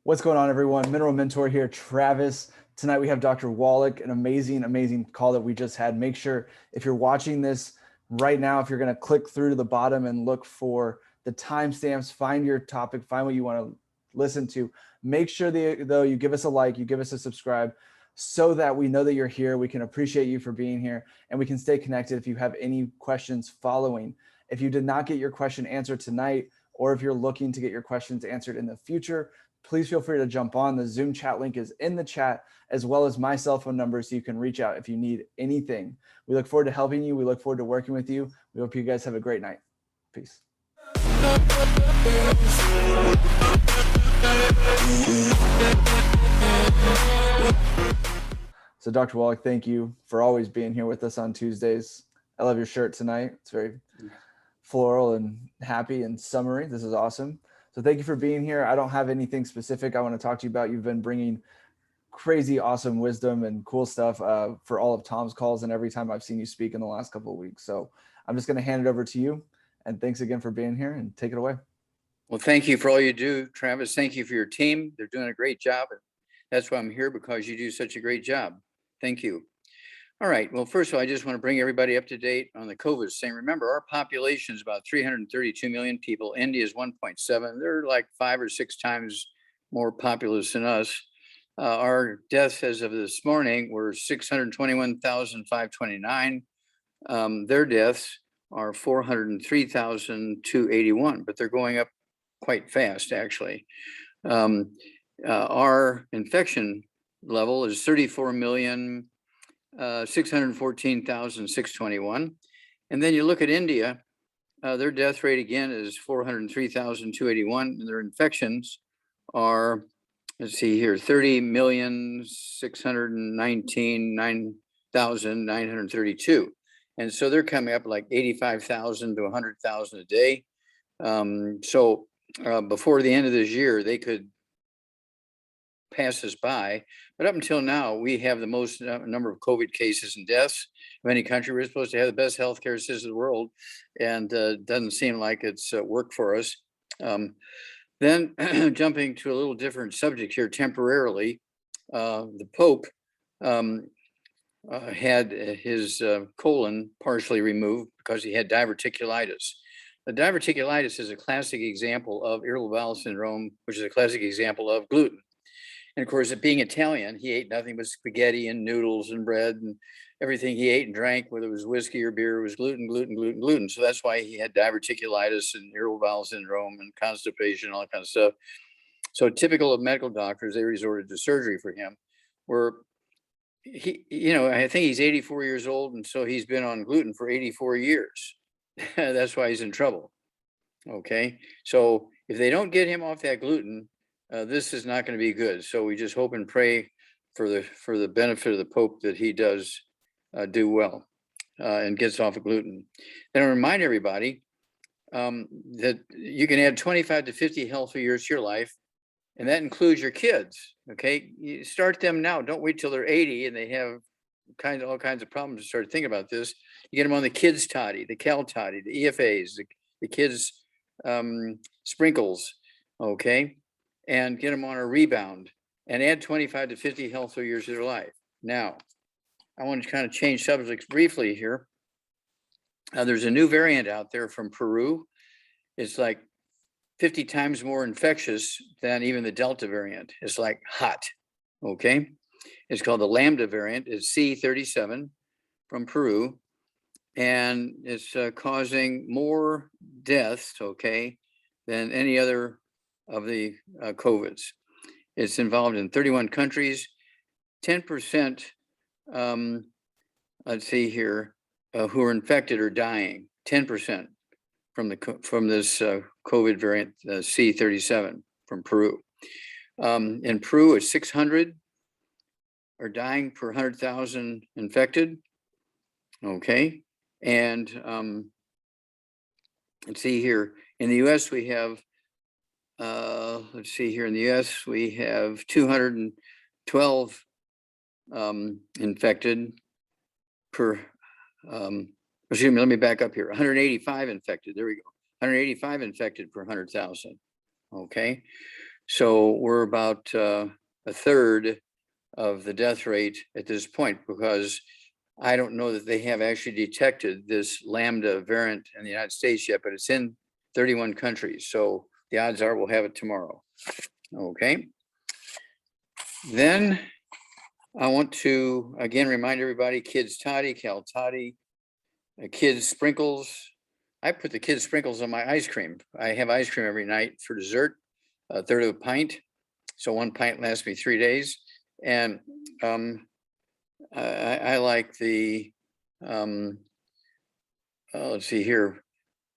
What's going on, everyone? Mineral Mentor here, Travis. Tonight we have Dr. Wallach, an amazing call that we just had. Make sure if you're watching this right now, if you're going to click through to the bottom and look for the timestamps, find your topic, find what you want to listen to. Make sure though you give us a like, you give us a subscribe, so that we know that you're here. We can appreciate you for being here, and we can stay connected if you have any questions following. If you did not get your question answered tonight, or if you're looking to get your questions answered in the future, please feel free to jump on. The Zoom chat link is in the chat, as well as my cell phone number, so you can reach out if you need anything. We look forward to helping you. We look forward to working with you. We hope you guys have a great night. Peace. So Dr. Wallach, thank you for always being here with us on Tuesdays. I love your shirt tonight. It's very floral and happy and summery. This is awesome. So thank you for being here. I don't have anything specific I want to talk to you about. You've been bringing crazy, awesome wisdom and cool stuff for all of Tom's calls and every time I've seen you speak in the last couple of weeks. So I'm just going to hand it over to you. And thanks again for being here, and take it away. Well, thank you for all you do, Travis. Thank you for your team. They're doing a great job. That's why I'm here, because you do such a great job. Thank you. All right. Well, first of all, I just want to bring everybody up to date on the COVID thing. Remember, our population is about 332 million people. India is 1.7. They're like 5 or 6 times more populous than us. Our deaths as of this morning were 621,529. Their deaths are 403,281, but they're going up quite fast, actually. Our infection level is 34,614,621. And then you look at India, their death rate again is 403,281, and their infections are, let's see here, 30,619,932. And so they're coming up like 85,000 to 100,000 a day. So before the end of this year, they could pass us by. But up until now, we have the most number of COVID cases and deaths of any country. We're supposed to have the best healthcare system in the world, and doesn't seem like it's worked for us. Then jumping to a little different subject here temporarily, the Pope had his colon partially removed because he had diverticulitis. The diverticulitis is a classic example of irritable bowel syndrome, which is a classic example of gluten. And of course, being Italian, he ate nothing but spaghetti and noodles and bread, and everything he ate and drank, whether it was whiskey or beer, was gluten, gluten, gluten, gluten. So that's why he had diverticulitis and irritable bowel syndrome and constipation, all that kind of stuff. So typical of medical doctors, they resorted to surgery for him. Where he, I think he's 84 years old, and so he's been on gluten for 84 years. That's why he's in trouble. Okay, so if they don't get him off that gluten, this is not going to be good. So we just hope and pray for the benefit of the Pope that he does do well and gets off of gluten. And I remind everybody that you can add 25 to 50 healthy years to your life, and that includes your kids. Okay, you start them now. Don't wait till they're 80 and they have all kinds of problems to start thinking about this. You get them on the kids toddy, the Cal toddy, the EFAs, the kids sprinkles. Okay. And get them on a rebound and add 25 to 50 healthy years of their life. Now, I want to kind of change subjects briefly here. There's a new variant out there from Peru. It's like 50 times more infectious than even the Delta variant. It's like hot, okay? It's called the Lambda variant. It's C37 from Peru, and it's causing more deaths, okay, than any other of the COVIDs. It's involved in 31 countries. 10%, let's see here, who are infected are dying. 10% from this COVID variant, C37 from Peru. In Peru, it's 600 are dying per 100,000 infected. Okay, and let's see here. In the U.S., we have let's see here in the US, we have 212 infected per, excuse me, let me back up here. 185 infected, there we go. 185 infected per 100,000, okay? So we're about a third of the death rate at this point, because I don't know that they have actually detected this Lambda variant in the United States yet, but it's in 31 countries. So the odds are we'll have it tomorrow. Okay. Then I want to again remind everybody, kids toddy, Cal toddy, kids sprinkles. I put the kids sprinkles on my ice cream. I have ice cream every night for dessert, a third of a pint. So 1 pint lasts me 3 days. And I like the, let's see here,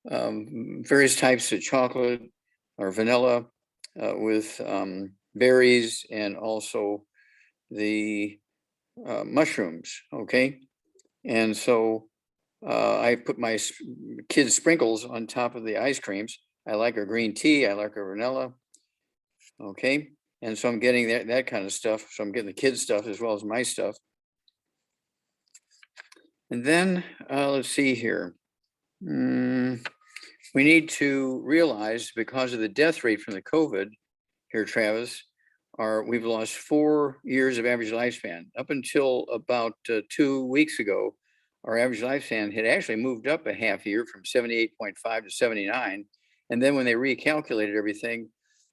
various types of chocolate or vanilla with berries, and also the mushrooms. Okay. And so I put my kids sprinkles on top of the ice creams. I like a green tea. I like a vanilla. Okay. And so I'm getting that kind of stuff. So I'm getting the kids stuff as well as my stuff. And then let's see here. We need to realize, because of the death rate from the COVID here, Travis, we've lost 4 years of average lifespan. Up until about 2 weeks ago, our average lifespan had actually moved up a half year from 78.5 to 79. And then when they recalculated everything,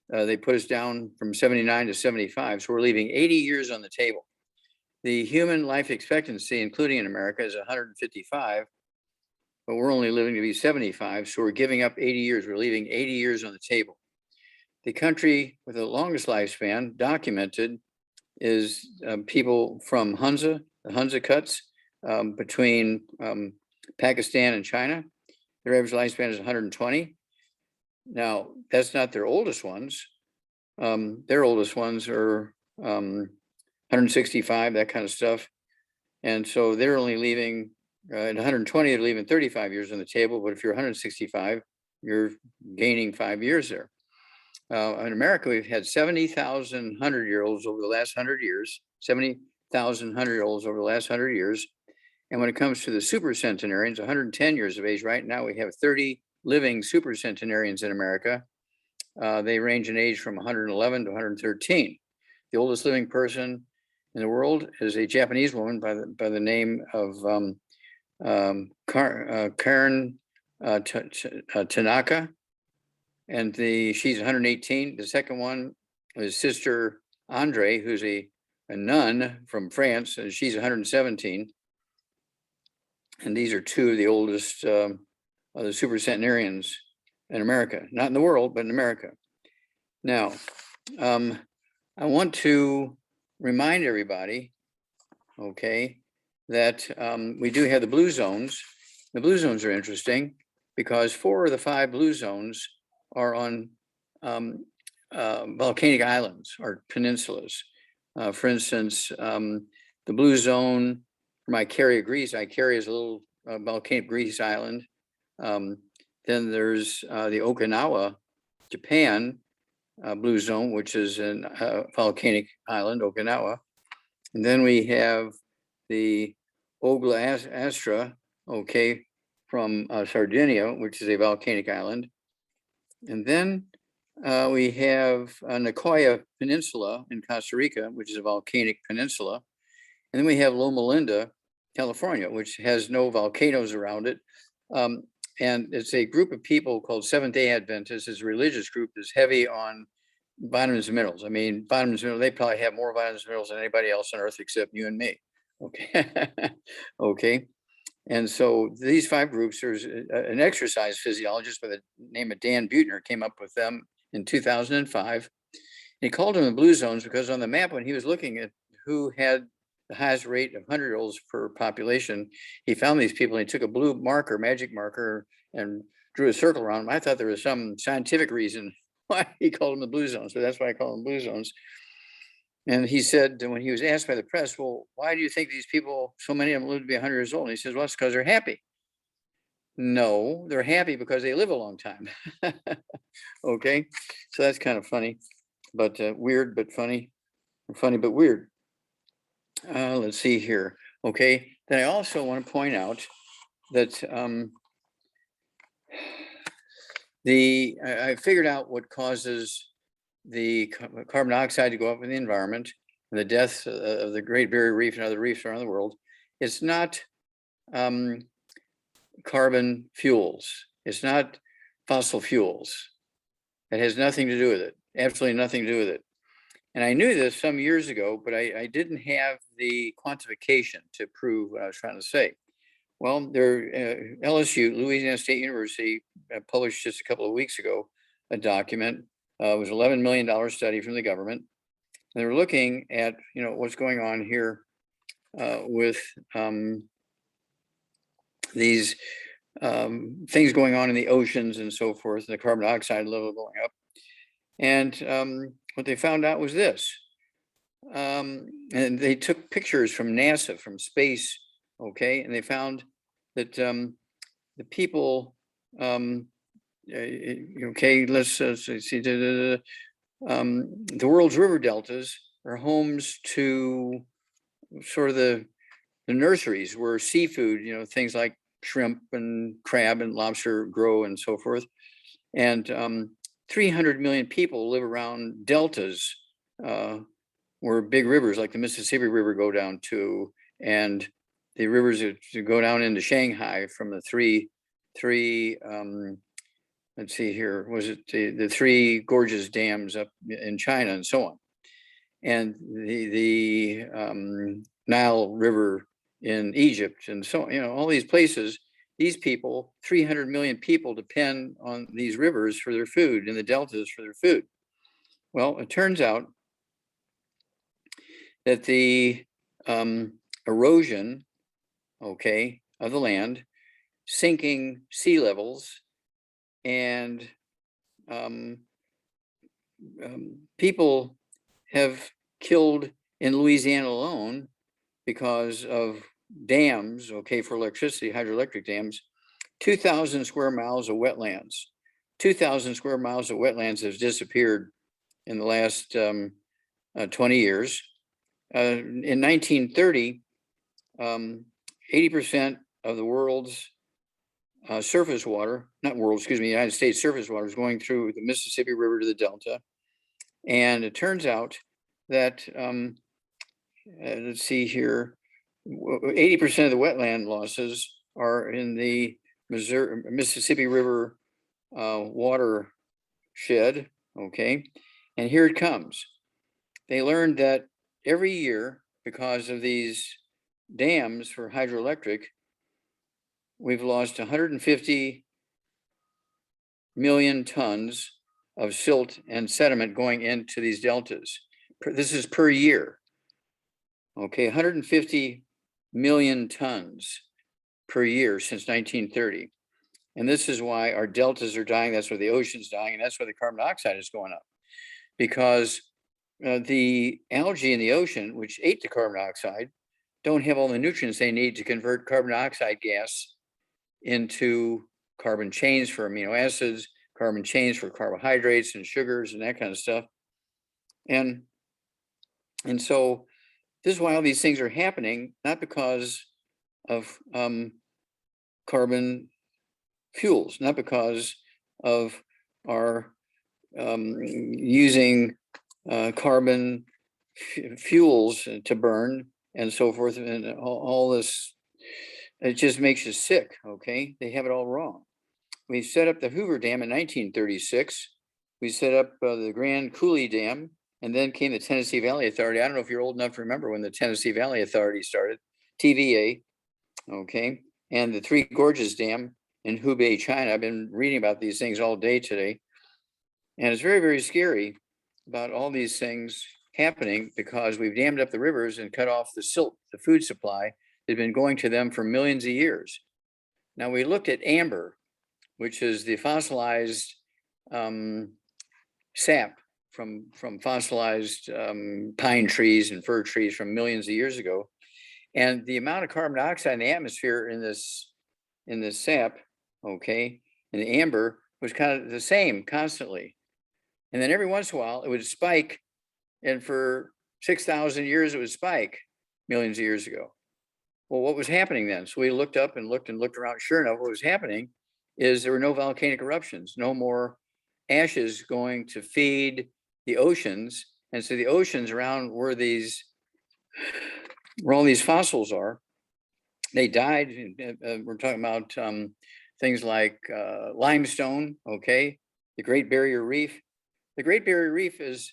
they put us down from 79 to 75. So we're leaving 80 years on the table. The human life expectancy, including in America, is 155, but we're only living to be 75. So we're giving up 80 years. We're leaving 80 years on the table. The country with the longest lifespan documented is people from the Hunza cuts between Pakistan and China. Their average lifespan is 120. Now, that's not their oldest ones. Their oldest ones are 165, that kind of stuff. And so they're only leaving, at 120, they're leaving 35 years on the table. But if you're 165, you're gaining 5 years there. In America, we've had 70,000 100-year-olds over the last 100 years, 70,000 100-year-olds over the last 100 years. And when it comes to the super centenarians, 110 years of age, right now we have 30 living super centenarians in America. They range in age from 111 to 113. The oldest living person in the world is a Japanese woman by the name of Karen Tanaka, and she's 118. The second one is Sister Andre, who's a nun from France, and she's 117. And these are two of the oldest of the supercentenarians in America, not in the world, but in America. Now, I want to remind everybody, okay, that we do have the blue zones. The blue zones are interesting because 4 of the 5 blue zones are on volcanic islands or peninsulas. For instance, the blue zone from Icaria, Greece. Icaria is a little volcanic Greece island. Then there's the Okinawa, Japan blue zone, which is a volcanic island, Okinawa. And then we have the Ogla Astra, okay, from Sardinia, which is a volcanic island. And then we have Nicoya Peninsula in Costa Rica, which is a volcanic peninsula. And then we have Loma Linda, California, which has no volcanoes around it. And it's a group of people called Seventh-day Adventists. It's a religious group that's heavy on vitamins and minerals. I mean, vitamins and minerals, they probably have more vitamins and minerals than anybody else on earth except you and me. Okay. Okay. And so these 5 groups, there's an exercise physiologist by the name of Dan Buettner came up with them in 2005. And he called them the blue zones because on the map, when he was looking at who had the highest rate of 100-year-olds per population, he found these people and he took a blue marker, magic marker, and drew a circle around them. I thought there was some scientific reason why he called them the blue zones, so that's why I call them blue zones. And he said, when he was asked by the press, well, why do you think these people, so many of them live to be 100 years old? And he says, well, it's because they're happy. No, they're happy because they live a long time. Okay, so that's kind of funny, but weird, but funny, funny, but weird. Let's see here. Okay, then I also want to point out that I figured out what causes the carbon dioxide to go up in the environment and the deaths of the Great Barrier Reef and other reefs around the world, it's not carbon fuels. It's not fossil fuels. It has nothing to do with it. Absolutely nothing to do with it. And I knew this some years ago, but I didn't have the quantification to prove what I was trying to say. Well, LSU, Louisiana State University, published just a couple of weeks ago a document. It was an $11 million study from the government. And they're looking at, what's going on here with these things going on in the oceans and so forth, and the carbon dioxide level going up. And what they found out was this. And they took pictures from NASA, from space, okay? And they found that the people, okay, let's see, the world's river deltas are homes to sort of the nurseries where seafood, things like shrimp and crab and lobster grow and so forth. And 300 million people live around deltas where big rivers like the Mississippi River go down to, and the rivers that go down into Shanghai from the three let's see here, was it the three gorgeous dams up in China and so on, and the Nile River in Egypt and so on, all these places. These people, 300 million people, depend on these rivers for their food and the deltas for their food. Well, it turns out that the erosion, okay, of the land, sinking sea levels, and people have killed in Louisiana alone because of dams, okay, for electricity, hydroelectric dams, 2,000 square miles of wetlands. 2,000 square miles of wetlands has disappeared in the last 20 years. In 1930, 80% of the world's surface water, United States surface water is going through the Mississippi River to the Delta. And it turns out that, let's see here, 80% of the wetland losses are in the Mississippi River watershed, okay? And here it comes. They learned that every year, because of these dams for hydroelectric, we've lost 150 million tons of silt and sediment going into these deltas. This is per year. Okay, 150 million tons per year since 1930. And this is why our deltas are dying. That's why the ocean's dying. And that's why the carbon dioxide is going up. Because the algae in the ocean, which ate the carbon dioxide, don't have all the nutrients they need to convert carbon dioxide gas into carbon chains for amino acids, carbon chains for carbohydrates and sugars and that kind of stuff. And so this is why all these things are happening, not because of carbon fuels, not because of our using carbon fuels to burn and so forth, and all this. It just makes you sick, okay? They have it all wrong. We set up the Hoover Dam in 1936. We set up the Grand Coulee Dam, and then came the Tennessee Valley Authority. I don't know if you're old enough to remember when the Tennessee Valley Authority started, TVA, okay? And the Three Gorges Dam in Hubei, China. I've been reading about these things all day today. And it's very, very scary about all these things happening because we've dammed up the rivers and cut off the silt, the food supply that had been going to them for millions of years. Now we looked at amber, which is the fossilized sap from fossilized pine trees and fir trees from millions of years ago. And the amount of carbon dioxide in the atmosphere in this sap, okay, in the amber was kind of the same constantly. And then every once in a while it would spike, and for 6,000 years it would spike millions of years ago. Well, what was happening then? So we looked up and looked around. Sure enough, what was happening is there were no volcanic eruptions, no more ashes going to feed the oceans. And so the oceans around where all these fossils are, they died. We're talking about things like limestone, okay? The Great Barrier Reef. The Great Barrier Reef is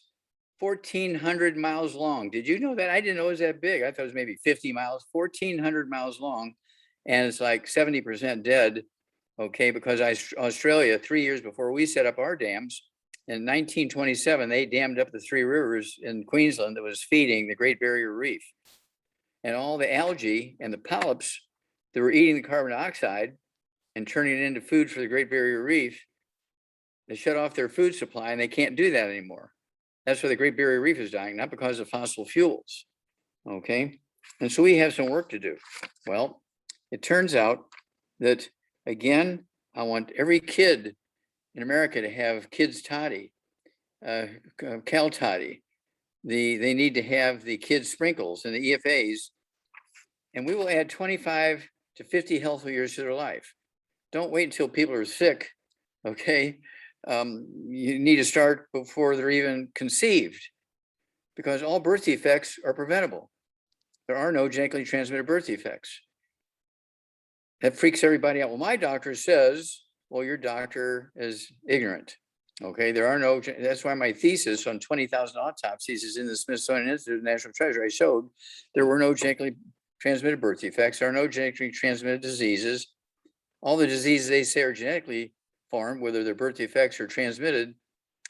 1,400 miles long. Did you know that? I didn't know it was that big. I thought it was maybe 50 miles, 1,400 miles long. And it's like 70% dead, okay? Because Australia, 3 years before we set up our dams, in 1927, they dammed up the three rivers in Queensland that was feeding the Great Barrier Reef. And all the algae and the polyps that were eating the carbon dioxide and turning it into food for the Great Barrier Reef, they shut off their food supply and they can't do that anymore. That's why the Great Barrier Reef is dying, not because of fossil fuels, okay? And so we have some work to do. Well, it turns out that, again, I want every kid in America to have kids toddy, Cal toddy. They need to have the kids sprinkles and the EFAs, and we will add 25 to 50 healthy years to their life. Don't wait until people are sick, okay? You need to start before they're even conceived, because all birth defects are preventable. There are no genetically transmitted birth defects. That freaks everybody out. Well, my doctor says, well, your doctor is ignorant. Okay, there are no, that's why my thesis on 20,000 autopsies is in the Smithsonian Institute of National Treasure. I showed there were no genetically transmitted birth defects, there are no genetically transmitted diseases. All the diseases they say are genetically formed, whether they're birth defects or transmitted,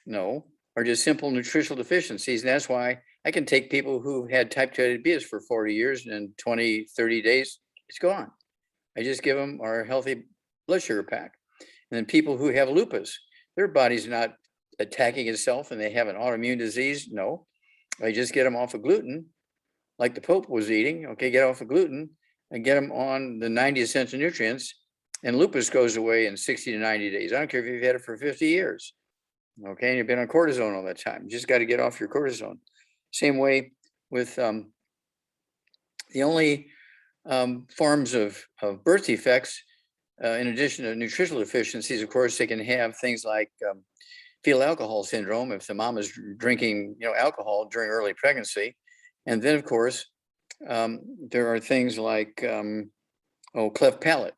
no, are just simple nutritional deficiencies. And that's why I can take people who had type 2 diabetes for 40 years and in 20, 30 days, it's gone. I just give them our healthy blood sugar pack. And then people who have lupus, their body's not attacking itself and they have an autoimmune disease. No, I just get them off of gluten, like the Pope was eating. Okay, get off of gluten and get them on the 90 essential nutrients, and lupus goes away in 60 to 90 days. I don't care if you've had it for 50 years. Okay, and you've been on cortisone all that time. You just got to get off your cortisone. Same way with the only forms of birth defects, in addition to nutritional deficiencies, of course, they can have things like fetal alcohol syndrome if the mom is drinking, alcohol during early pregnancy. And then, of course, there are things like, cleft palate.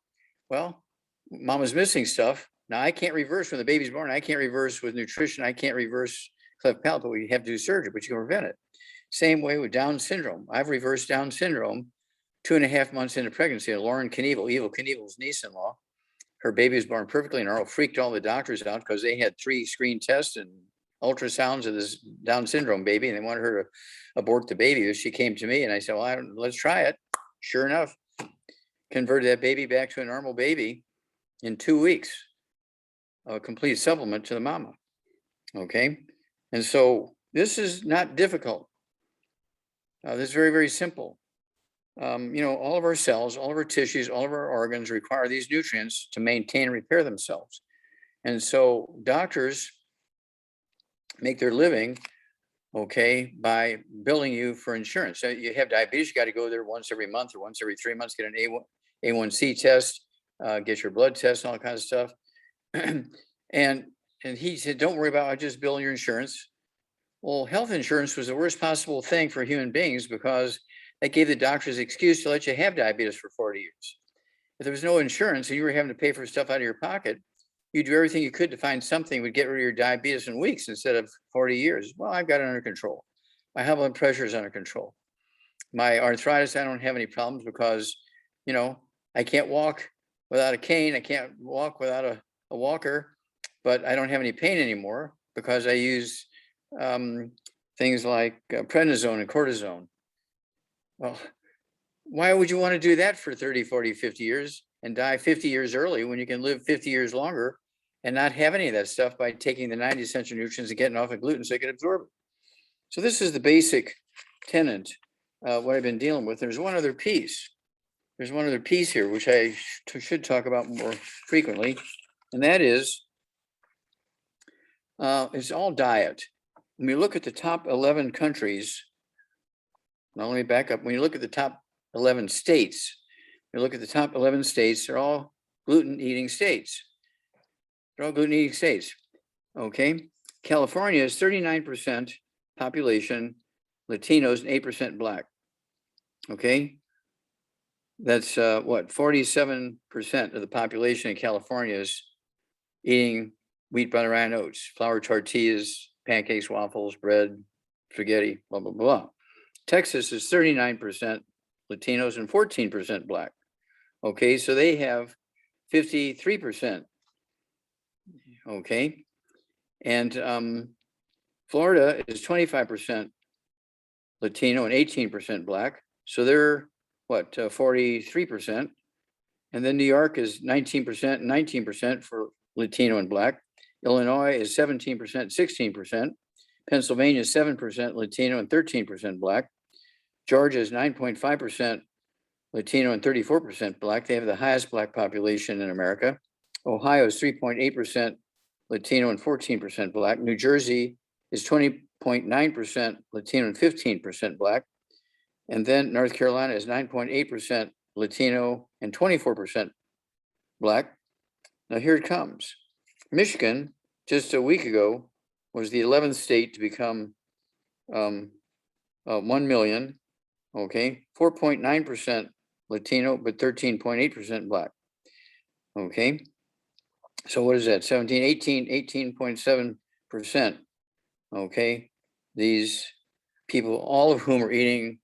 Well, mama's missing stuff. Now, I can't reverse when the baby's born. I can't reverse with nutrition. I can't reverse cleft palate, but we have to do surgery, but you can prevent it. Same way with Down syndrome. I've reversed Down syndrome 2.5 months into pregnancy. Lauren Knievel, Evel Knievel's niece-in-law, her baby was born perfectly normal, freaked all the doctors out because they had 3 screen tests and ultrasounds of this Down syndrome baby, and they wanted her to abort the baby. She came to me and I said, well, let's try it. Sure enough, converted that baby back to a normal baby in 2 weeks, a complete supplement to the mama. Okay. And so this is not difficult. This is very, very simple. All of our cells, all of our tissues, all of our organs require these nutrients to maintain and repair themselves. And so doctors make their living, okay, by billing you for insurance. So you have diabetes, you got to go there once every month or once every 3 months, get an A1C test, get your blood test and all kinds of stuff. and he said, don't worry about it, I just bill your insurance. Well, health insurance was the worst possible thing for human beings because that gave the doctors an excuse to let you have diabetes for 40 years. If there was no insurance and you were having to pay for stuff out of your pocket, you'd do everything you could to find something that would get rid of your diabetes in weeks instead of 40 years. Well, I've got it under control. My high blood pressure is under control. My arthritis, I don't have any problems because, I can't walk without a cane. I can't walk without a walker, but I don't have any pain anymore because I use things like prednisone and cortisone. Well, why would you want to do that for 30, 40, 50 years and die 50 years early when you can live 50 years longer and not have any of that stuff by taking the 90 essential nutrients and getting off of gluten so you can absorb it? So this is the basic tenet, what I've been dealing with. There's one other piece. There's one other piece here, which I should talk about more frequently, and that is, it's all diet. When you look at the top 11 countries, now let me back up. When you look at the top 11 states, they're all gluten-eating states. They're all gluten-eating states, okay? California is 39% population Latinos and 8% Black. Okay. That's what, 47% of the population in California is eating wheat, butter, rye, and oats, flour tortillas, pancakes, waffles, bread, spaghetti, blah, blah, blah. Texas is 39% Latinos and 14% Black. Okay, so they have 53%. Okay, and Florida is 25% Latino and 18% Black. So they're what, 43%. And then New York is 19% and 19% for Latino and Black. Illinois is 17%, 16%. Pennsylvania is 7% Latino and 13% Black. Georgia is 9.5% Latino and 34% Black. They have the highest Black population in America. Ohio is 3.8% Latino and 14% Black. New Jersey is 20.9% Latino and 15% Black. And then North Carolina is 9.8% Latino and 24% Black. Now here it comes. Michigan, just a week ago, was the 11th state to become 1 million, okay, 4.9% Latino, but 13.8% Black, okay? So what is that, 17, 18, 18.7%, okay? These people, all of whom are eating,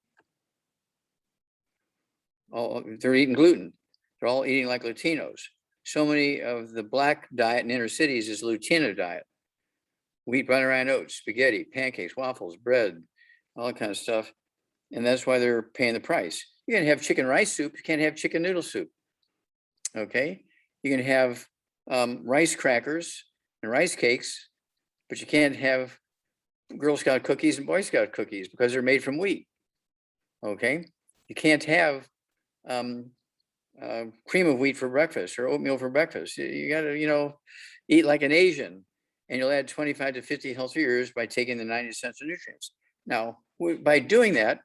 they're eating gluten. They're all eating like Latinos. So many of the Black diet in inner cities is Latino diet. Wheat, butter, rye, and oats, spaghetti, pancakes, waffles, bread, all that kind of stuff. And that's why they're paying the price. You can have chicken rice soup, you can't have chicken noodle soup. Okay, you can have rice crackers and rice cakes, but you can't have Girl Scout cookies and Boy Scout cookies because they're made from wheat. Okay, you can't have cream of wheat for breakfast or oatmeal for breakfast. You got to, eat like an Asian, and you'll add 25 to 50 healthy years by taking the 90 essential nutrients. Now, by doing that,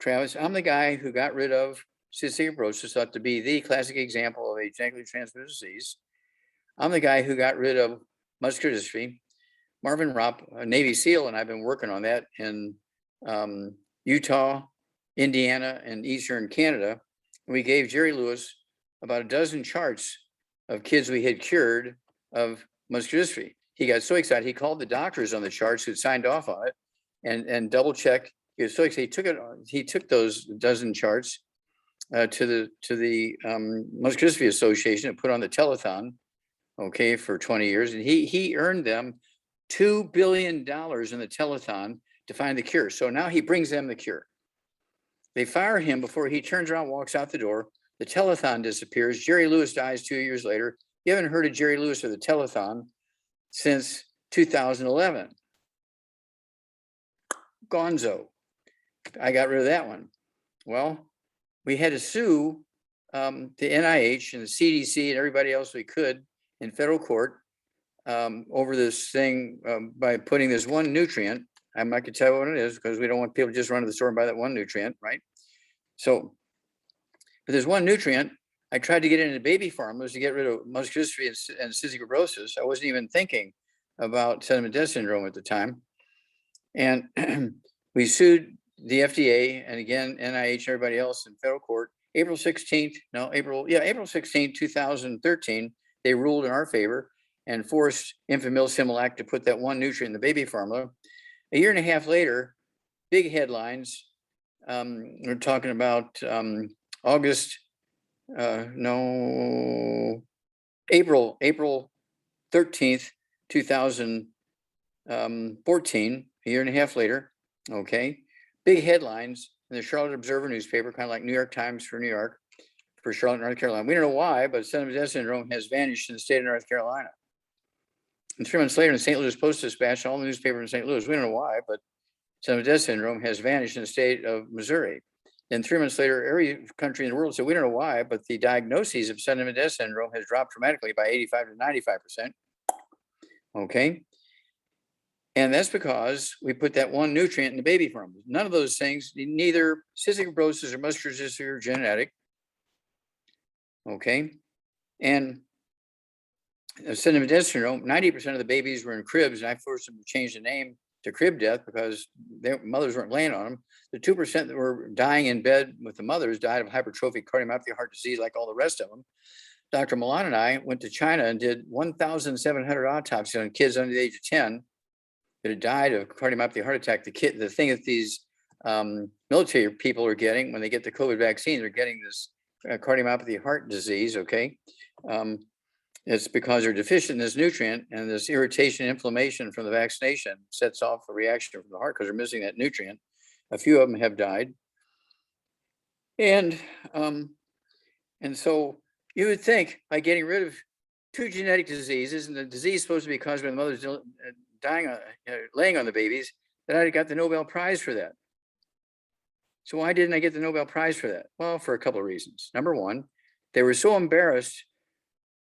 Travis, I'm the guy who got rid of cystic fibrosis, thought to be the classic example of a genetically transmitted disease. I'm the guy who got rid of muscular dystrophy. Marvin Ropp, a Navy SEAL, and I've been working on that in Utah, Indiana, and Eastern Canada. We gave Jerry Lewis about a dozen charts of kids we had cured of muscular dystrophy. He got so excited, he called the doctors on the charts who signed off on it and double checked. He was so excited, he took those dozen charts to the Muscular Dystrophy Association and put on the telethon, okay, for 20 years. And he earned them $2 billion in the telethon to find the cure. So now he brings them the cure. They fire him before he turns around, walks out the door. The telethon disappears. Jerry Lewis dies 2 years later. You haven't heard of Jerry Lewis or the telethon since 2011. Gonzo. I got rid of that one. Well, we had to sue the NIH and the CDC and everybody else we could in federal court over this thing by putting this one nutrient. I'm not going to tell you what it is because we don't want people to just run to the store and buy that one nutrient, right? So, but there's one nutrient. I tried to get it into baby formulas to get rid of muscular dystrophy and cystic fibrosis. I wasn't even thinking about sediment death syndrome at the time. And we sued the FDA and again, NIH and everybody else in federal court. April 16th, 2013, they ruled in our favor and forced Enfamil Similac to put that one nutrient in the baby formula. A year and a half later, big headlines. We're talking about April 13th, 2014, a year and a half later, okay? Big headlines in the Charlotte Observer newspaper, kind of like New York Times for New York, for Charlotte, North Carolina. We don't know why, but sediment death syndrome has vanished in the state of North Carolina. And 3 months later, in the St. Louis Post-Dispatch, all the newspapers in St. Louis, we don't know why, but sediment death syndrome has vanished in the state of Missouri. Then 3 months later, every country in the world said, we don't know why, but the diagnoses of sediment death syndrome has dropped dramatically by 85 to 95%. Okay. And that's because we put that one nutrient in the baby formula. None of those things, neither cystic fibrosis or muscular dystrophy are genetic. Okay. And Syndrome syndrome, 90% of the babies were in cribs, and I forced them to change the name to crib death because their mothers weren't laying on them. The 2% that were dying in bed with the mothers died of hypertrophic cardiomyopathy, heart disease, like all the rest of them. Dr. Milan and I went to China and did 1,700 autopsies on kids under the age of 10 that had died of cardiomyopathy, heart attack. The thing that these military people are getting when they get the COVID vaccine, they're getting this cardiomyopathy, heart disease, okay? It's because they're deficient in this nutrient, and this irritation and inflammation from the vaccination sets off a reaction from the heart because they're missing that nutrient. A few of them have died. And so you would think by getting rid of 2 genetic diseases, and the disease supposed to be caused by the mothers dying, laying on the babies, that I'd have got the Nobel Prize for that. So why didn't I get the Nobel Prize for that? Well, for a couple of reasons. Number one, they were so embarrassed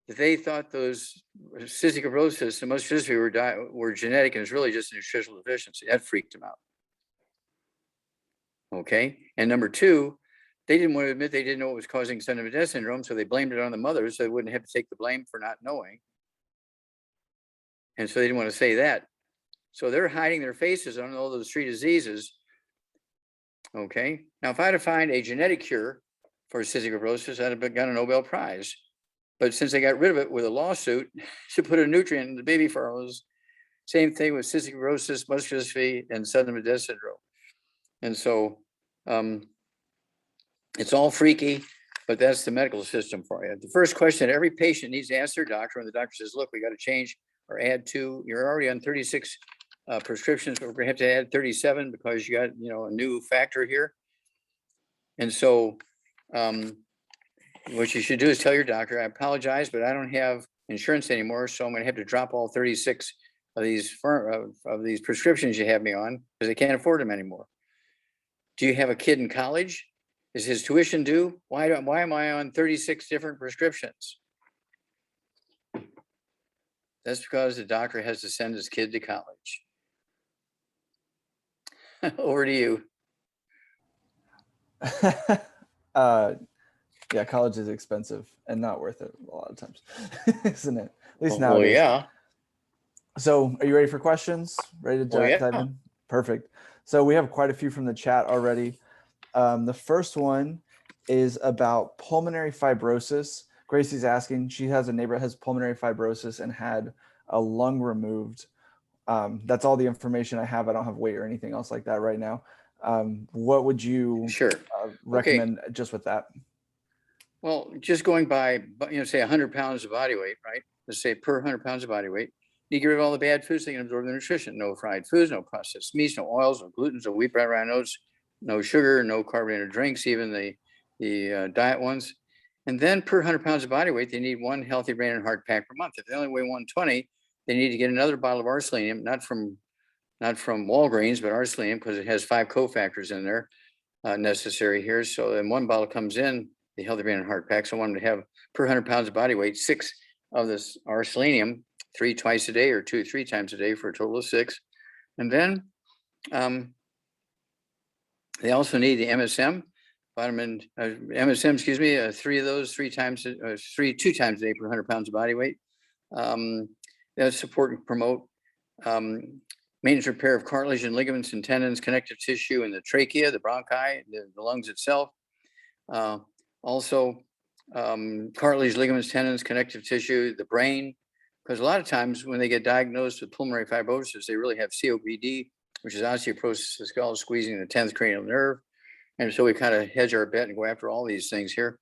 that they thought those cystic fibrosis and muscular dystrophy were genetic, and it's really just a nutritional deficiency. That freaked them out. Okay. And number two, they didn't want to admit they didn't know what was causing syndrome syndrome, so they blamed it on the mothers, so they wouldn't have to take the blame for not knowing. And so they didn't want to say that. So they're hiding their faces on all those 3 diseases. Okay. Now, if I had to find a genetic cure for cystic fibrosis, I'd have got a Nobel Prize. But since they got rid of it with a lawsuit to put a nutrient in the baby formulas, same thing with cystic fibrosis, muscular dystrophy, and sudden death syndrome. And so it's all freaky, but that's the medical system for you. The first question every patient needs to ask their doctor, when the doctor says, look, we got to change or add 2, you're already on 36 prescriptions, but we're going to have to add 37 because you got, a new factor here. And so what you should do is tell your doctor, I apologize, but I don't have insurance anymore, so I'm going to have to drop all 36 of these prescriptions you have me on because they can't afford them anymore. Do you have a kid in college? Is his tuition due? Why am I on 36 different prescriptions? That's because the doctor has to send his kid to college. Over to you. Yeah, college is expensive and not worth it a lot of times, isn't it? At least nowadays. Well, yeah. So are you ready for questions? Ready to dive in? Perfect. So we have quite a few from the chat already. The first one is about pulmonary fibrosis. Gracie's asking, she has a neighbor that has pulmonary fibrosis and had a lung removed. That's all the information I have. I don't have weight or anything else like that right now. What would you recommend just with that? Well, just going by, say 100 pounds of body weight, right? Let's say per 100 pounds of body weight, you get rid of all the bad foods so you can absorb the nutrition. No fried foods, no processed meats, no oils, no gluten, no wheat, bread, rye, oats, no sugar, no carbonated drinks, even the diet ones. And then per 100 pounds of body weight, they need 1 healthy brain and heart pack per month. If they only weigh 120, they need to get another bottle of selenium, not from Walgreens, but selenium, because it has 5 cofactors in there necessary here. So then 1 bottle comes in the healthy brain and heart pack. So I want them to have per 100 pounds of body weight, 6 of this selenium, 3 twice a day or 2 3 times a day for a total of 6. And then they also need the MSM, MSM, 3 of those 2 times a day per 100 pounds of body weight. That support and promote maintenance repair of cartilage and ligaments and tendons, connective tissue in the trachea, the bronchi, the lungs itself. Also, cartilage, ligaments, tendons, connective tissue, the brain, because a lot of times when they get diagnosed with pulmonary fibrosis, they really have COPD, which is osteoporosis of the skull, squeezing the 10th cranial nerve. And so we kind of hedge our bet and go after all these things here.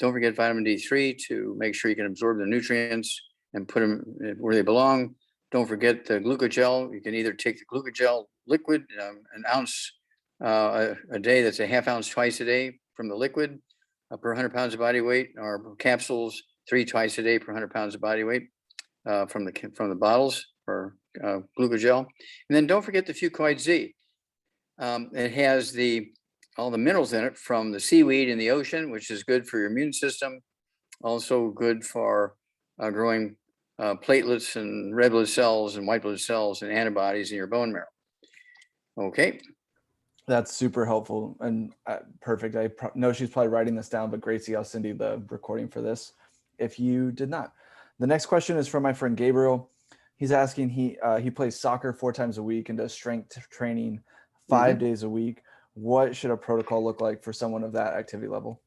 Don't forget vitamin D3 to make sure you can absorb the nutrients and put them where they belong. Don't forget the glucogel. You can either take the glucogel liquid, an ounce a day, that's a ½ ounce twice a day from the liquid per 100 pounds of body weight, or capsules 3 twice a day per 100 pounds of body weight from the bottles for glucogel. And then don't forget the Fucoid Z. It has all the minerals in it from the seaweed in the ocean, which is good for your immune system. Also good for growing platelets and red blood cells and white blood cells and antibodies in your bone marrow. Okay. That's super helpful and perfect. I know she's probably writing this down, but Gracie, I'll send you the recording for this if you did not. The next question is from my friend Gabriel. He's asking, he plays soccer 4 times a week and does strength training 5 days a week. What should a protocol look like for someone of that activity level?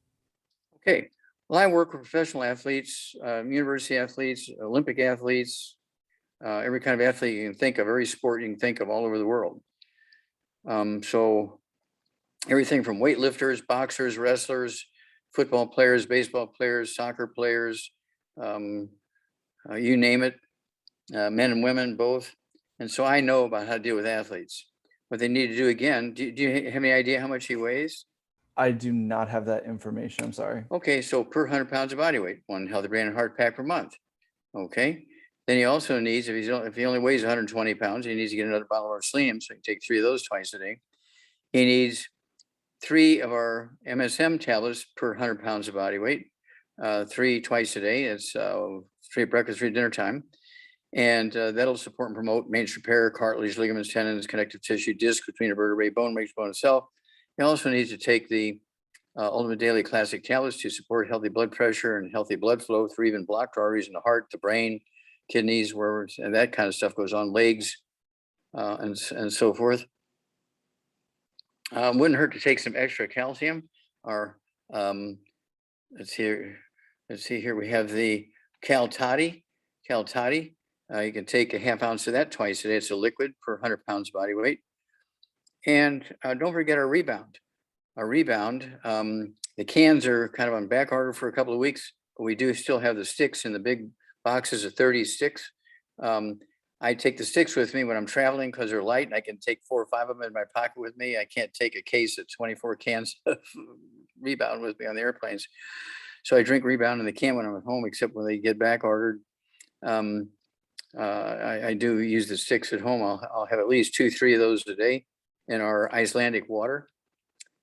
Okay. Well, I work with professional athletes, university athletes, Olympic athletes, every kind of athlete you can think of, every sport you can think of all over the world. So everything from weightlifters, boxers, wrestlers, football players, baseball players, soccer players, you name it, men and women both. And so I know about how to deal with athletes. What they need to do again, do you have any idea how much he weighs? I do not have that information. I'm sorry. Okay, so per 100 pounds of body weight, 1 healthy brain and heart pack per month. Okay. Then he also needs, if he only weighs 120 pounds, he needs to get another bottle of selenium, so he can take 3 of those twice a day. He needs 3 of our MSM tablets per 100 pounds of body weight, 3 twice a day. It's 3 at breakfast, 3 at dinner time. And that'll support and promote maintenance repair, cartilage, ligaments, tendons, connective tissue, disc between the vertebrae, bone makes bone itself. He also needs to take the Ultimate Daily Classic tablets to support healthy blood pressure and healthy blood flow through even blocked arteries in the heart, the brain, kidneys, where and that kind of stuff goes on, legs, and so forth. Wouldn't hurt to take some extra calcium. Or let's see here. We have the Cal Toddy. You can take a half ounce of that twice a day. It's a liquid per 100 pounds body weight. And don't forget our Rebound. The cans are kind of on back order for a couple of weeks, but we do still have the sticks in the big boxes of 30 sticks. I take the sticks with me when I'm traveling because they're light and I can take 4 or 5 of them in my pocket with me. I can't take a case of 24 cans of Rebound with me on the airplanes. So I drink Rebound in the can when I'm at home, except when they get back ordered. I do use the sticks at home. I'll have at least 2, 3 of those a day in our Icelandic water.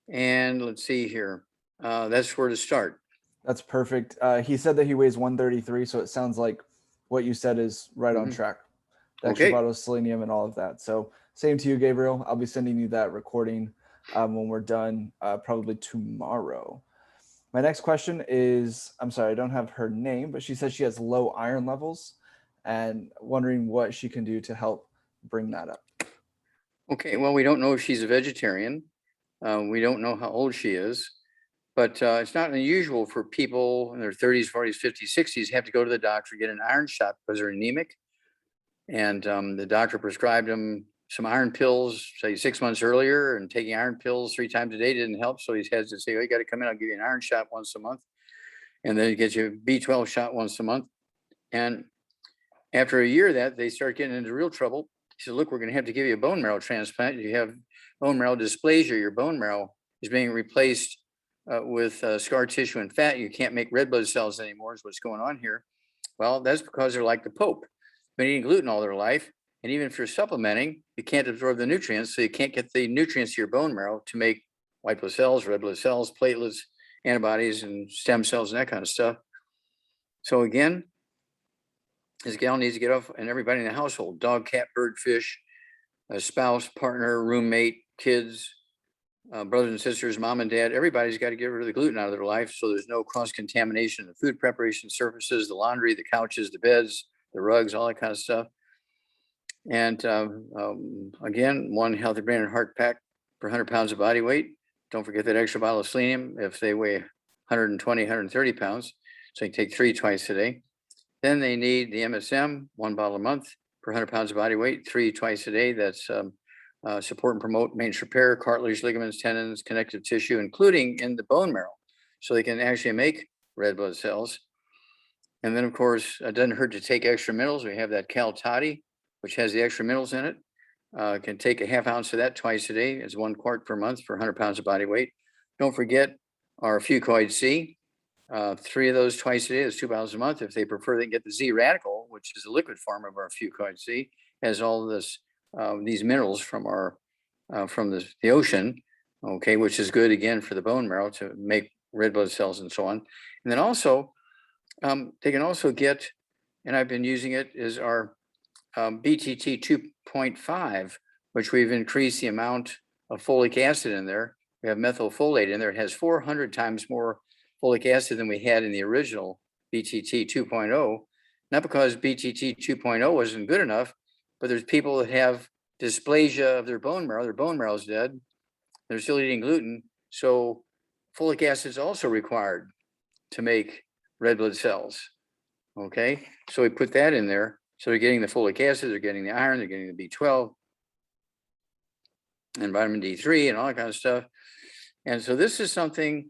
And let's see here. That's where to start. That's perfect. He said that he weighs 133, so it sounds like what you said is right on track. The extra bottle of selenium and all of that. So same to you, Gabriel. I'll be sending you that recording when we're done, probably tomorrow. My next question is, I'm sorry, I don't have her name, but she says she has low iron levels and wondering what she can do to help bring that up. Okay, well, we don't know if she's a vegetarian. We don't know how old she is, but it's not unusual for people in their 30s, 40s, 50s, 60s have to go to the doctor, get an iron shot because they're anemic. And the doctor prescribed them some iron pills, say 6 months earlier, and taking iron pills 3 times a day didn't help. So he has to say, oh, you got to come in, I'll give you an iron shot once a month. And then he gets you a B12 shot once a month. And after a year of that, they start getting into real trouble. He said, look, we're going to have to give you a bone marrow transplant. You have bone marrow dysplasia. Your bone marrow is being replaced with scar tissue and fat. You can't make red blood cells anymore is what's going on here. Well, that's because they're like the Pope. Been eating gluten all their life. And even if you're supplementing, you can't absorb the nutrients. So you can't get the nutrients to your bone marrow to make white blood cells, red blood cells, platelets, antibodies, and stem cells, and that kind of stuff. So again, this gal needs to get off, and everybody in the household, dog, cat, bird, fish, a spouse, partner, roommate, kids, brothers and sisters, mom and dad, everybody's got to get rid of the gluten out of their life so there's no cross-contamination in the food preparation surfaces, the laundry, the couches, the beds, the rugs, all that kind of stuff. And again, 1 healthy brain and heart pack per 100 pounds of body weight. Don't forget that extra bottle of selenium if they weigh 120, 130 pounds. So you can take 3 twice a day. Then they need the MSM, 1 bottle a month per 100 pounds of body weight, 3 twice a day. That's support and promote maintenance repair, cartilage, ligaments, tendons, connective tissue, including in the bone marrow. So they can actually make red blood cells. And then, of course, it doesn't hurt to take extra minerals. We have that Cal Toddy, which has the extra minerals in it. Can take a half ounce of that twice a day. It's 1 quart per month for 100 pounds of body weight. Don't forget our Fucoid C. 3 of those twice a day is 2 bottles a month. If they prefer, they can get the Z Radical, which is a liquid form of our Fucoid C. Has all of this, these minerals from our from the ocean, okay, which is good again for the bone marrow to make red blood cells and so on. And then also, they can also get, and I've been using it, is our BTT 2.5, which we've increased the amount of folic acid in there. We have methylfolate in there. It has 400 times more folic acid than we had in the original BTT 2.0. not because BTT 2.0 wasn't good enough, but there's people that have dysplasia of their bone marrow is dead, they're still eating gluten. So folic acid is also required to make red blood cells. Okay, so we put that in there. So they're getting the folic acid, they're getting the iron, they're getting the B12 and vitamin D3 and all that kind of stuff. And so this is something,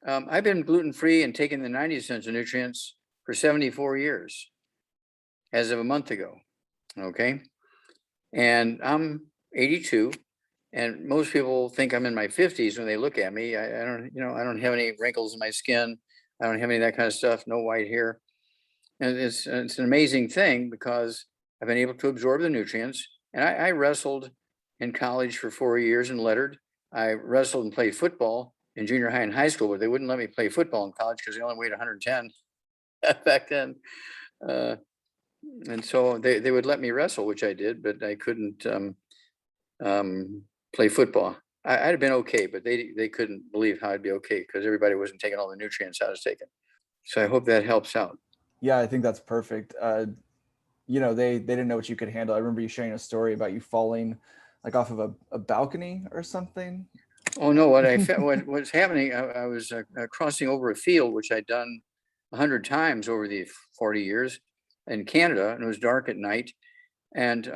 I've been gluten-free and taking the 90 essential nutrients for 74 years as of a month ago. Okay, and I'm 82. And most people think I'm in my 50s when they look at me. I don't have any wrinkles in my skin. I don't have any of that kind of stuff, no white hair. And it's an amazing thing because I've been able to absorb the nutrients. And I wrestled in college for 4 years and lettered. I wrestled and played football in junior high and high school, but they wouldn't let me play football in college because they only weighed 110 back then. And so they would let me wrestle, which I did, but I couldn't play football. I'd have been okay, but they couldn't believe how I'd be okay because everybody wasn't taking all the nutrients I was taking. So I hope that helps out. Yeah, I think that's perfect. They didn't know what you could handle. I remember you sharing a story about you falling like off of a balcony or something. Oh no, what's happening, I was crossing over a field, which I'd done 100 times over the 40 years in Canada, and it was dark at night. And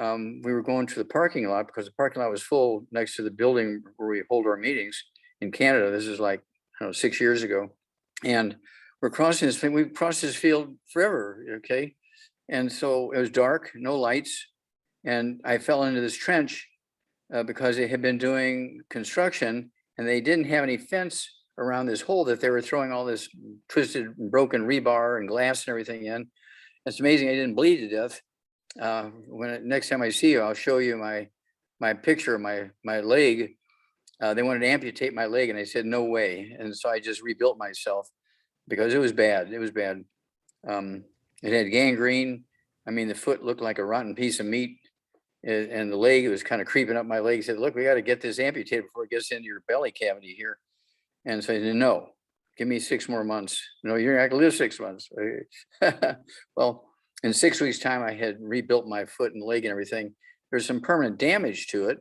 we were going to the parking lot because the parking lot was full next to the building where we hold our meetings in Canada. This is like, 6 years ago. And we're crossing this thing. We've crossed this field forever, okay? And so it was dark, no lights. And I fell into this trench because they had been doing construction and they didn't have any fence around this hole that they were throwing all this twisted and broken rebar and glass and everything in. It's amazing I didn't bleed to death. Next time I see you, I'll show you my picture of my leg. They wanted to amputate my leg and I said, no way. And so I just rebuilt myself because it was bad. It was bad. It had gangrene. I mean, the foot looked like a rotten piece of meat and the leg was kind of creeping up my leg. He said, look, we got to get this amputated before it gets into your belly cavity here. And so I said, no, give me 6 more months. No, you're not gonna live 6 months. Well, in 6 weeks' time, I had rebuilt my foot and leg and everything. There's some permanent damage to it.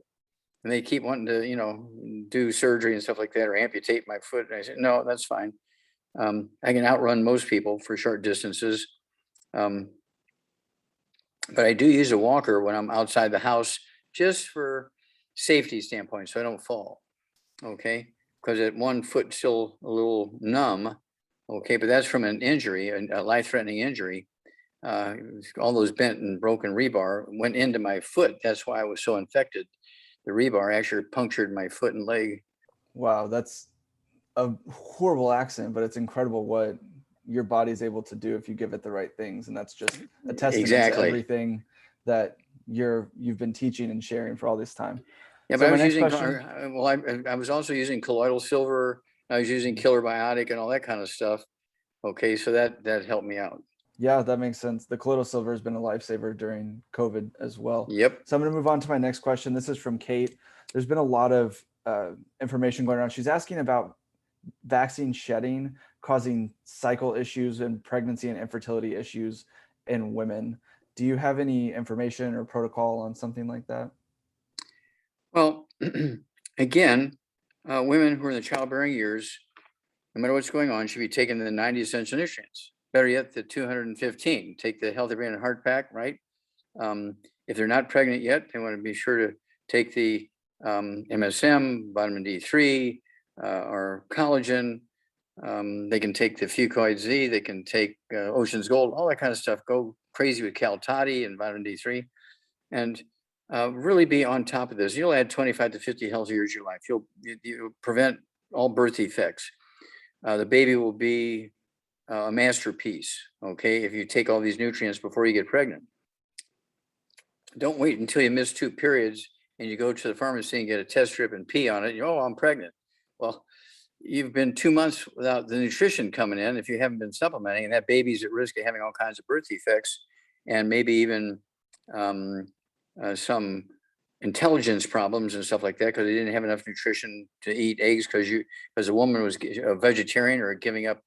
And they keep wanting to, do surgery and stuff like that or amputate my foot. And I said, no, that's fine. I can outrun most people for short distances. But I do use a walker when I'm outside the house just for safety standpoint, so I don't fall. Okay. Because at one foot still a little numb. Okay. But that's from an injury, a life-threatening injury. All those bent and broken rebar went into my foot. That's why I was so infected. The rebar actually punctured my foot and leg. Wow, that's a horrible accident, but it's incredible what your body's able to do if you give it the right things. And that's just a testament to everything that you've been teaching and sharing for all this time. Yeah, but I was using, I was also using colloidal silver. I was using killer biotic and all that kind of stuff. Okay, so that helped me out. Yeah, that makes sense. The colloidal silver has been a lifesaver during COVID as well. Yep. So I'm going to move on to my next question. This is from Kate. There's been a lot of information going around. She's asking about vaccine shedding causing cycle issues and pregnancy and infertility issues in women. Do you have any information or protocol on something like that? Well, again, women who are in the childbearing years, no matter what's going on, should be taking the 90 essential nutrients. Better yet, the 215. Take the Healthy Brain and Heart Pack, right? If they're not pregnant yet, they want to be sure to take the MSM, vitamin D3, or collagen. They can take the Fucoid Z. They can take Ocean's Gold, all that kind of stuff. Go crazy with Cal Toddy and vitamin D3, and really be on top of this. You'll add 25 to 50 healthy years to your life. You'll prevent all birth defects. The baby will be a masterpiece, okay, if you take all these nutrients before you get pregnant. Don't wait until you miss 2 periods and you go to the pharmacy and get a test strip and pee on it. Oh, I'm pregnant. Well, you've been 2 months without the nutrition coming in if you haven't been supplementing, and that baby's at risk of having all kinds of birth defects and maybe even some intelligence problems and stuff like that because they didn't have enough nutrition to eat eggs because a woman was a vegetarian or giving up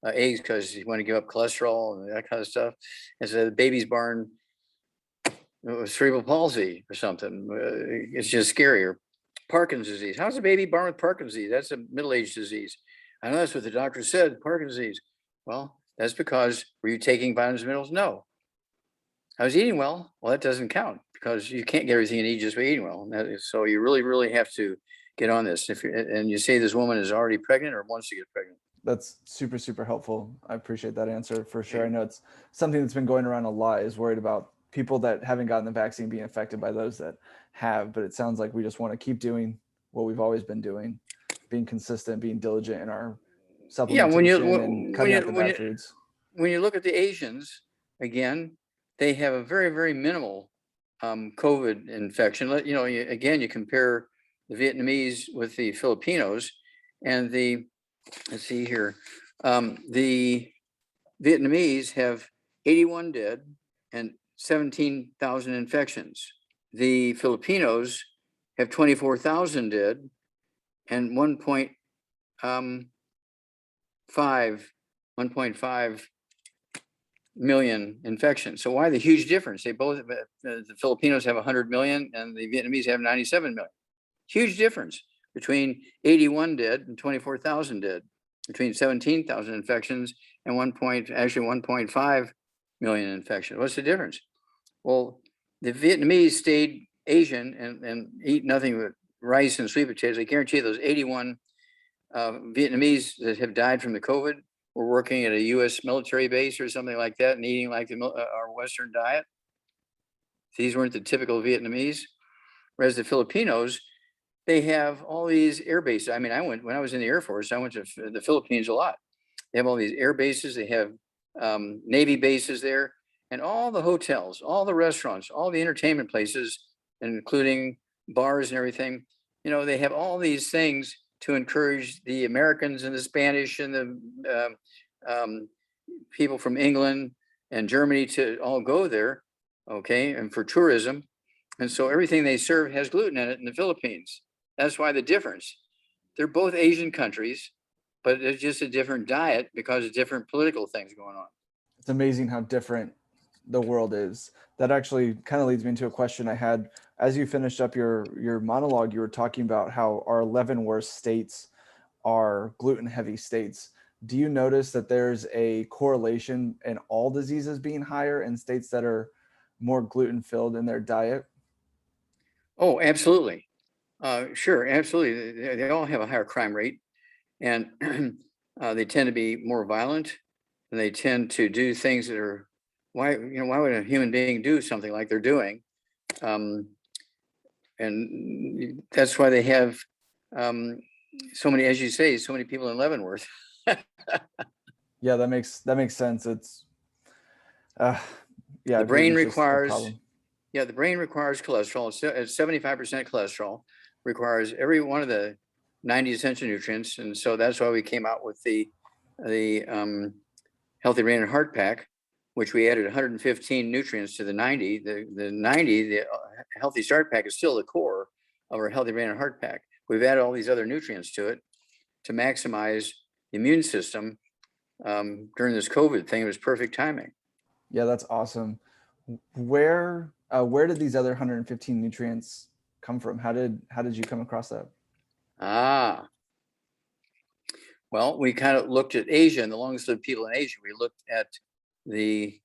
eggs because you want to give up cholesterol and that kind of stuff. And so the baby's born with cerebral palsy or something. It's just scarier. Parkinson's disease. How's a baby born with Parkinson's disease? That's a middle-aged disease. I know that's what the doctor said, Parkinson's disease. Well, that's because, were you taking vitamins and minerals? No. I was eating well. Well, that doesn't count because you can't get everything you need just by eating well. So you really, really have to get on this. And you say this woman is already pregnant or wants to get pregnant. That's super, super helpful. I appreciate that answer for sure. I know it's something that's been going around a lot, is worried about people that haven't gotten the vaccine being affected by those that have, but it sounds like we just want to keep doing what we've always been doing, being consistent, being diligent in our supplementation and cutting out the bad foods. When you look at the Asians, again, they have a very, very minimal COVID infection. You compare the Vietnamese with the Filipinos, and let's see here, the Vietnamese have 81 dead and 17,000 infections. The Filipinos have 24,000 dead and 1.5 million infections. So why the huge difference? They both, the Filipinos have 100 million and the Vietnamese have 97 million. Huge difference between 81 dead and 24,000 dead, between 17,000 infections and 1.5 million infections. What's the difference? Well, the Vietnamese stayed Asian and eat nothing but rice and sweet potatoes. I guarantee those 81 Vietnamese that have died from the COVID were working at a U.S. military base or something like that and eating like our Western diet. These weren't the typical Vietnamese. Whereas the Filipinos, they have all these air bases. I mean, when I was in the Air Force, I went to the Philippines a lot. They have all these air bases. They have Navy bases there, and all the hotels, all the restaurants, all the entertainment places, including bars and everything. They have all these things to encourage the Americans and the Spanish and the people from England and Germany to all go there, okay, and for tourism. And so everything they serve has gluten in it in the Philippines. That's why the difference. They're both Asian countries, but it's just a different diet because of different political things going on. It's amazing how different the world is. That actually kind of leads me into a question I had. As you finished up your monologue, you were talking about how our 11 worst states are gluten-heavy states. Do you notice that there's a correlation in all diseases being higher in states that are more gluten-filled in their diet? Oh, absolutely. Sure, absolutely. They all have a higher crime rate, and they tend to be more violent, and they tend to do things that are, why would a human being do something like they're doing? And that's why they have so many, as you say, so many people in Leavenworth. Yeah, that makes sense. It's the brain requires cholesterol. It's 75% cholesterol, requires every one of the 90 essential nutrients, and so that's why we came out with the Healthy Brain and Heart Pack, which we added 115 nutrients to the 90. The Healthy Start Pack is still the core of our Healthy Brain and Heart Pack. We've added all these other nutrients to it to maximize the immune system during this COVID thing. It was perfect timing. Yeah, that's awesome. Where did these other 115 nutrients come from? How did you come across that? Well, we kind of looked at Asia and the longest lived people in Asia. We looked at the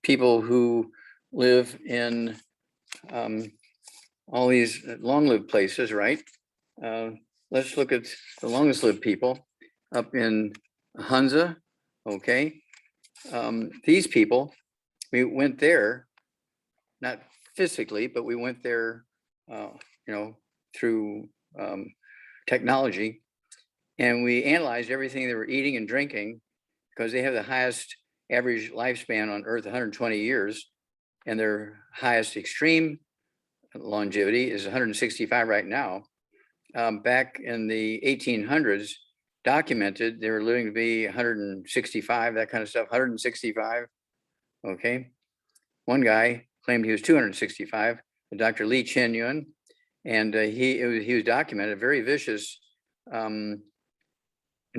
people who live in all these long-lived places, right? Let's look at the longest lived people up in Hunza, okay? These people, we went there, not physically, but we went there, through technology, and we analyzed everything they were eating and drinking because they have the highest average lifespan on Earth, 120 years, and their highest extreme longevity is 165 right now. Back in the 1800s, documented they were living to be 165, that kind of stuff, 165. Okay. One guy claimed he was 265, Dr. Lee Chen Yun, and he was documented, very vicious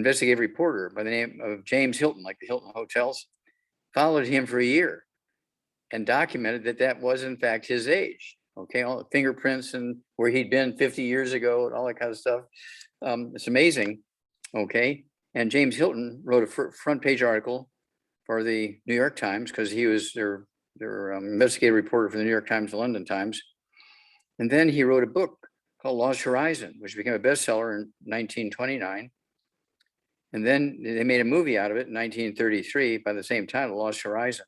investigative reporter by the name of James Hilton, like the Hilton Hotels, followed him for a year and documented that that was in fact his age. Okay, all the fingerprints and where he'd been 50 years ago and all that kind of stuff. It's amazing. Okay, and James Hilton wrote a front page article for the New York Times because he was their investigative reporter for the New York Times and London Times. And then he wrote a book called Lost Horizon, which became a bestseller in 1929. And then they made a movie out of it in 1933 by the same title, Lost Horizon.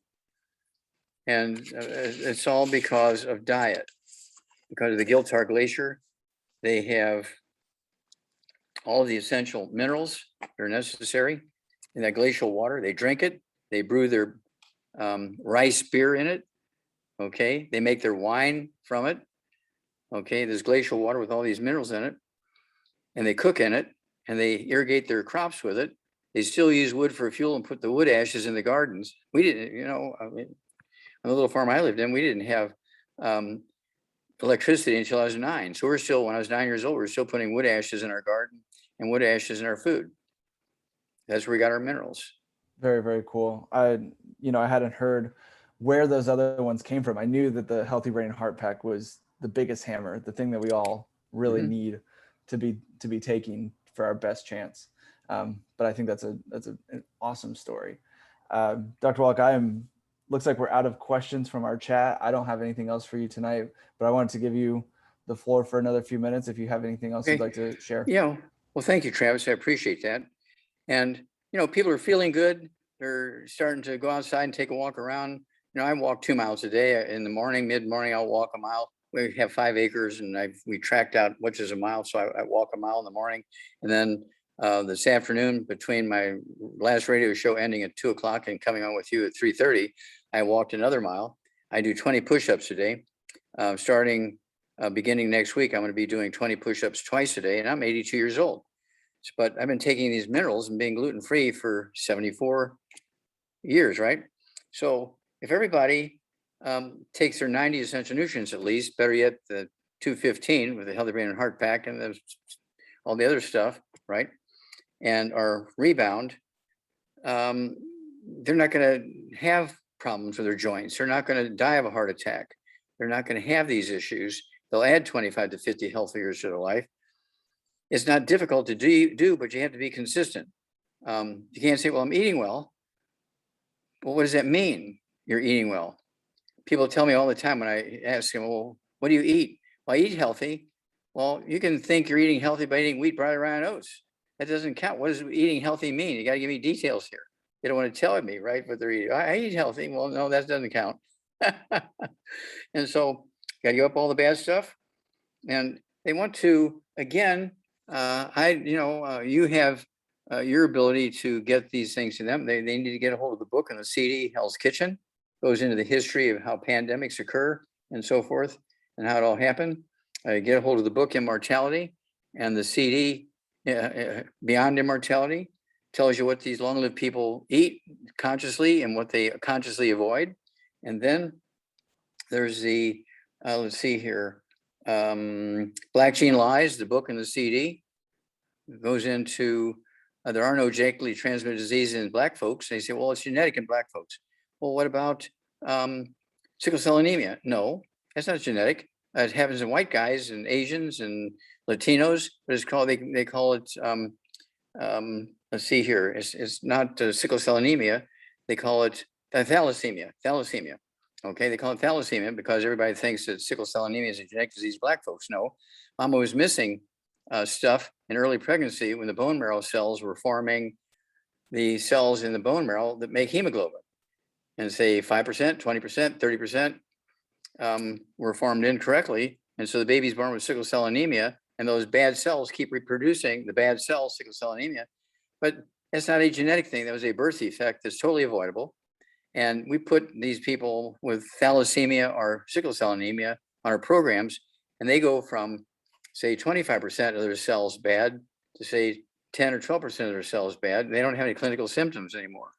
And it's all because of diet. Because of the Giltar Glacier, they have all of the essential minerals that are necessary in that glacial water. They drink it. They brew their rice beer in it. Okay, they make their wine from it. Okay, there's glacial water with all these minerals in it, and they cook in it, and they irrigate their crops with it. They still use wood for fuel and put the wood ashes in the gardens. We didn't, you know, I mean, on the little farm I lived in, we didn't have electricity until I was 9. So we're still, when I was 9 years old, we're still putting wood ashes in our garden and wood ashes in our food. That's where we got our minerals. Very, very cool. I hadn't heard where those other ones came from. I knew that the Healthy Brain and Heart Pack was the biggest hammer, the thing that we all really need to be taking for our best chance. But I think that's an awesome story. Dr. Wallach, looks like we're out of questions from our chat. I don't have anything else for you tonight, but I wanted to give you the floor for another few minutes if you have anything else you'd like to share. Yeah, well, thank you, Travis. I appreciate that. And, you know, people are feeling good. They're starting to go outside and take a walk around. You know, I walk 2 miles a day in the morning, mid-morning, I'll walk a mile. We have 5 acres and we tracked out which is a mile. So I walk a mile in the morning. And then this afternoon, between my last radio show ending at 2 o'clock and coming on with you at 3:30, I walked another mile. I do 20 push-ups a day. Beginning next week, I'm going to be doing 20 push-ups twice a day, and I'm 82 years old. But I've been taking these minerals and being gluten-free for 74 years, right? So if everybody takes their 90 essential nutrients at least, better yet, the 215 with the Healthy Brain and Heart Pack and all the other stuff, right? And our rebound, they're not going to have problems with their joints. They're not going to die of a heart attack. They're not going to have these issues. They'll add 25 to 50 healthy years to their life. It's not difficult to do, but you have to be consistent. You can't say, well, I'm eating well. Well, what does that mean? You're eating well. People tell me all the time when I ask them, well, what do you eat? Well, I eat healthy. Well, you can think you're eating healthy by eating wheat, barley, rye, and oats. That doesn't count. What does eating healthy mean? You got to give me details here. They don't want to tell me, right, what they're eating. I eat healthy. Well, no, that doesn't count. And so got to give up all the bad stuff. And they want to, again, you have your ability to get these things to them. They need to get a hold of the book and the CD, Hell's Kitchen, goes into the history of how pandemics occur and so forth and how it all happened. Get a hold of the book, Immortality, and the CD, Beyond Immortality, tells you what these long-lived people eat consciously and what they consciously avoid. And then there's the, let's see here, Black Gene Lies, the book and the CD, goes into, there are no genetically transmitted diseases in Black folks. They say, well, it's genetic in Black folks. Well, what about sickle cell anemia? No, that's not genetic. It happens in white guys and Asians and Latinos, but it's called, they call it, let's see here, it's not sickle cell anemia. They call it thalassemia. Okay, they call it thalassemia because everybody thinks that sickle cell anemia is a genetic disease. Black folks know. Mama was missing stuff in early pregnancy when the bone marrow cells were forming the cells in the bone marrow that make hemoglobin. And say 5%, 20%, 30% were formed incorrectly. And so the baby's born with sickle cell anemia, and those bad cells keep reproducing the bad cells, sickle cell anemia. But that's not a genetic thing. That was a birth defect that's totally avoidable. And we put these people with thalassemia or sickle cell anemia on our programs, and they go from, say, 25% of their cells bad to, say, 10 or 12% of their cells bad. They don't have any clinical symptoms anymore.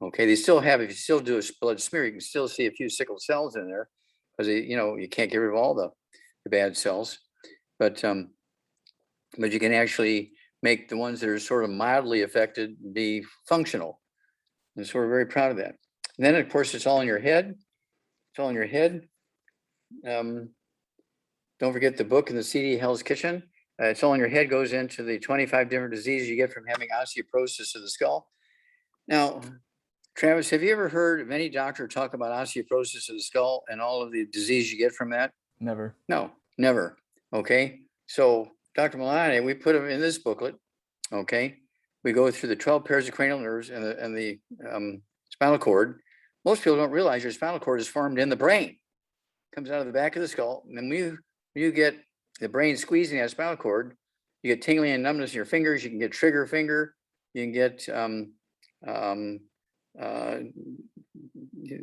Okay, they still have, if you still do a blood smear, you can still see a few sickle cells in there because, you can't get rid of all the bad cells. But you can actually make the ones that are sort of mildly affected be functional. And so we're very proud of that. And then, of course, it's all in your head. It's all in your head. Don't forget the book in the CD Hell's Kitchen. It's all in your head goes into the 25 different diseases you get from having osteoporosis of the skull. Now, Travis, have you ever heard of any doctor talk about osteoporosis of the skull and all of the disease you get from that? Never. No, never. Okay. So Dr. Milani, we put them in this booklet. Okay. We go through the 12 pairs of cranial nerves and the spinal cord. Most people don't realize your spinal cord is formed in the brain. Comes out of the back of the skull. And then when you get the brain squeezing that spinal cord, you get tingling and numbness in your fingers. You can get trigger finger. You can get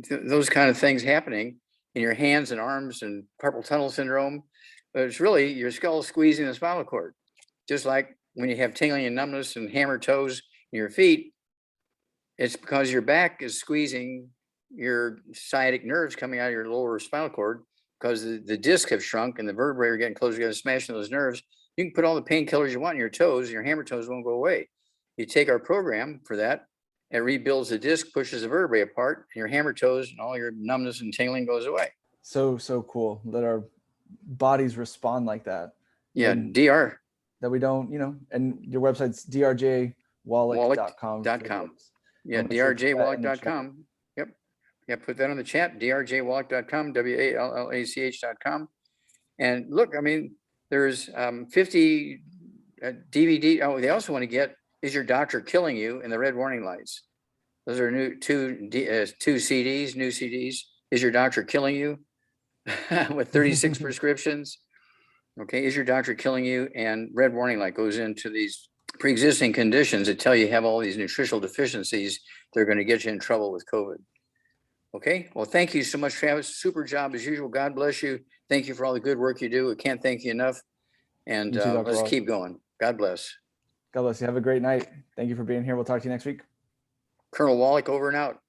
those kind of things happening in your hands and arms and carpal tunnel syndrome. But it's really your skull squeezing the spinal cord. Just like when you have tingling and numbness and hammer toes in your feet, it's because your back is squeezing your sciatic nerves coming out of your lower spinal cord because the discs have shrunk and the vertebrae are getting closer, you're smashing those nerves. You can put all the painkillers you want in your toes, your hammer toes won't go away. You take our program for that, it rebuilds the disc, pushes the vertebrae apart, and your hammer toes and all your numbness and tingling goes away. So cool that our bodies respond like that. Yeah, and DR. That we don't, and your website's drjwallach.com. Yeah, drjwallach.com. Yep. Yeah, put that on the chat, drjwallach.com, wallach.com. And look, I mean, there's 50 DVD. Oh, they also want to get Is Your Doctor Killing You and the Red Warning Lights. Those are new two CDs. Is Your Doctor Killing You? With 36 prescriptions. Okay, Is Your Doctor Killing You? And Red Warning Light goes into these pre-existing conditions that tell you have all these nutritional deficiencies that are going to get you in trouble with COVID. Okay, well, thank you so much, Travis. Super job as usual. God bless you. Thank you for all the good work you do. I can't thank you enough. And You too, Dr. let's Wallach. keep going. God bless. God bless you. Have a great night. Thank you for being here. We'll talk to you next week. Colonel Wallach over and out.